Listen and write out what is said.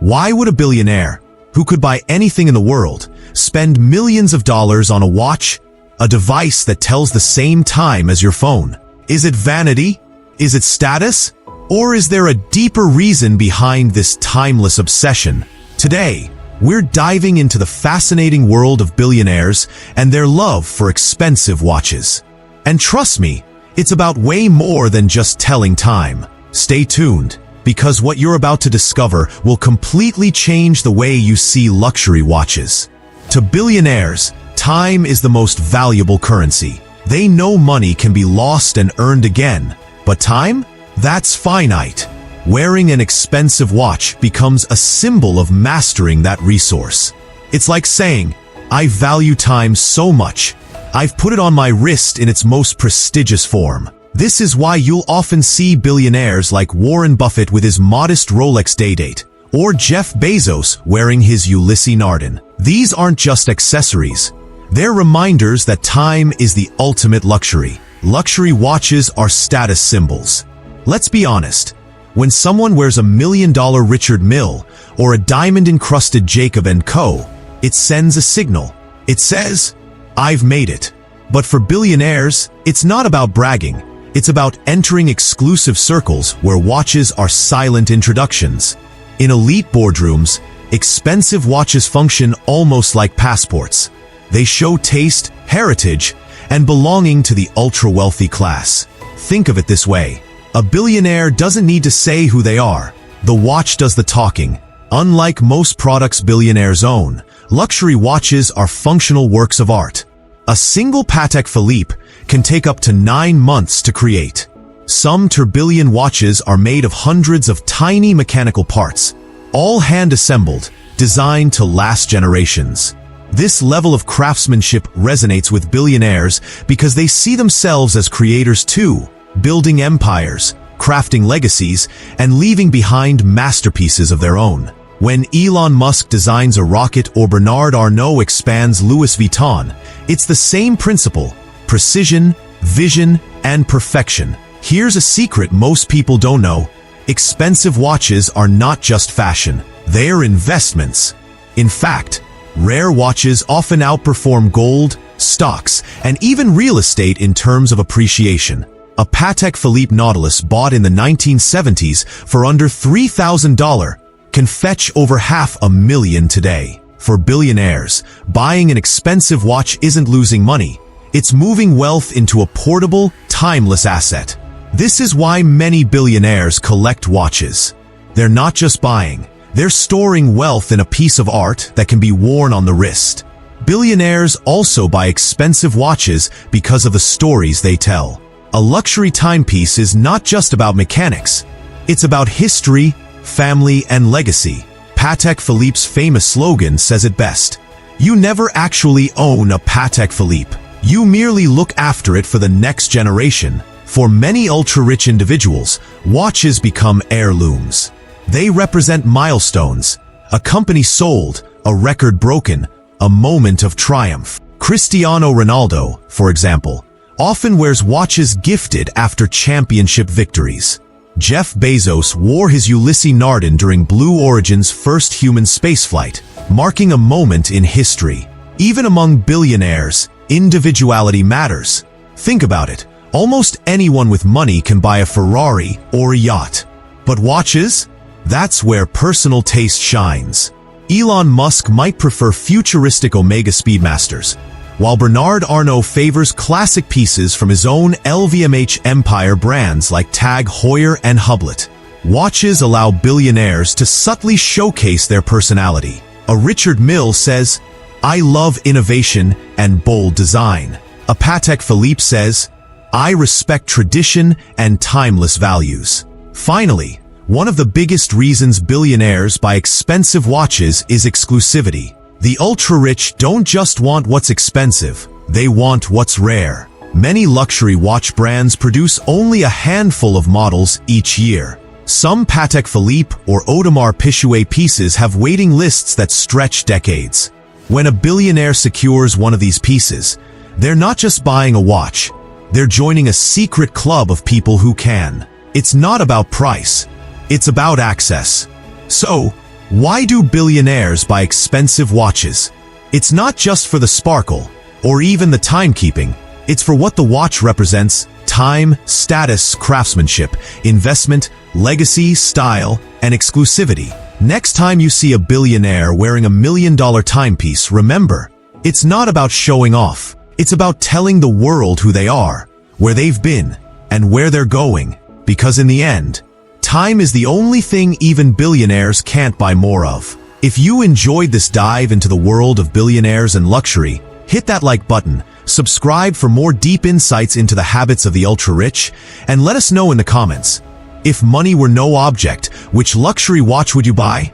Why would a billionaire, who could buy anything in the world, spend millions of dollars on a watch, a device that tells the same time as your phone? Is it vanity? Is it status? Or is there a deeper reason behind this timeless obsession? Today, we're diving into the fascinating world of billionaires and their love for expensive watches. And trust me, it's about way more than just telling time. Stay tuned, because what you're about to discover will completely change the way you see luxury watches. To billionaires, time is the most valuable currency. They know money can be lost and earned again, but time? That's finite. Wearing an expensive watch becomes a symbol of mastering that resource. It's like saying, I value time so much, I've put it on my wrist in its most prestigious form. This is why you'll often see billionaires like Warren Buffett with his modest Rolex day-date, or Jeff Bezos wearing his Ulysses Nardin. These aren't just accessories. They're reminders that time is the ultimate luxury. Luxury watches are status symbols. Let's be honest. When someone wears a $1 million Richard Mille or a diamond-encrusted Jacob & Co., it sends a signal. It says, I've made it. But for billionaires, it's not about bragging. It's about entering exclusive circles where watches are silent introductions. In elite boardrooms, expensive watches function almost like passports. They show taste, heritage, and belonging to the ultra-wealthy class. Think of it this way. A billionaire doesn't need to say who they are. The watch does the talking. Unlike most products billionaires own, luxury watches are functional works of art. A single Patek Philippe can take up to 9 months to create. Some tourbillon watches are made of hundreds of tiny mechanical parts, all hand-assembled, designed to last generations. This level of craftsmanship resonates with billionaires because they see themselves as creators too, building empires, crafting legacies, and leaving behind masterpieces of their own. When Elon Musk designs a rocket or Bernard Arnault expands Louis Vuitton, it's the same principle: precision, vision, and perfection. Here's a secret most people don't know. Expensive watches are not just fashion, they're investments. In fact, rare watches often outperform gold, stocks, and even real estate in terms of appreciation. A Patek Philippe Nautilus bought in the 1970s for under $3,000 can fetch over $500,000 today. For billionaires, buying an expensive watch isn't losing money. It's moving wealth into a portable, timeless asset. This is why many billionaires collect watches. They're not just buying, they're storing wealth in a piece of art that can be worn on the wrist. Billionaires also buy expensive watches because of the stories they tell. A luxury timepiece is not just about mechanics. It's about history, family, and legacy. Patek Philippe's famous slogan says it best. You never actually own a Patek Philippe. You merely look after it for the next generation. For many ultra-rich individuals, watches become heirlooms. They represent milestones, a company sold, a record broken, a moment of triumph. Cristiano Ronaldo, for example, often wears watches gifted after championship victories. Jeff Bezos wore his Ulysses Nardin during Blue Origin's first human spaceflight, marking a moment in history. Even among billionaires, individuality matters. Think about it. Almost anyone with money can buy a Ferrari or a yacht. But watches? That's where personal taste shines. Elon Musk might prefer futuristic Omega Speedmasters, while Bernard Arnault favors classic pieces from his own LVMH empire brands like Tag Heuer and Hublot. Watches allow billionaires to subtly showcase their personality. A Richard Mille says, I love innovation and bold design. A Patek Philippe says, I respect tradition and timeless values. Finally, one of the biggest reasons billionaires buy expensive watches is exclusivity. The ultra-rich don't just want what's expensive, they want what's rare. Many luxury watch brands produce only a handful of models each year. Some Patek Philippe or Audemars Piguet pieces have waiting lists that stretch decades. When a billionaire secures one of these pieces, they're not just buying a watch, they're joining a secret club of people who can. It's not about price, it's about access. So, Why do billionaires buy expensive watches? It's not just for the sparkle, or even the timekeeping. It's for what the watch represents: time, status, craftsmanship, investment, legacy, style, and exclusivity. Next time you see a billionaire wearing a $1 million timepiece, remember, it's not about showing off. It's about telling the world who they are, where they've been, and where they're going. Because in the end, time is the only thing even billionaires can't buy more of. If you enjoyed this dive into the world of billionaires and luxury, hit that like button, subscribe for more deep insights into the habits of the ultra-rich, and let us know in the comments. If money were no object, which luxury watch would you buy?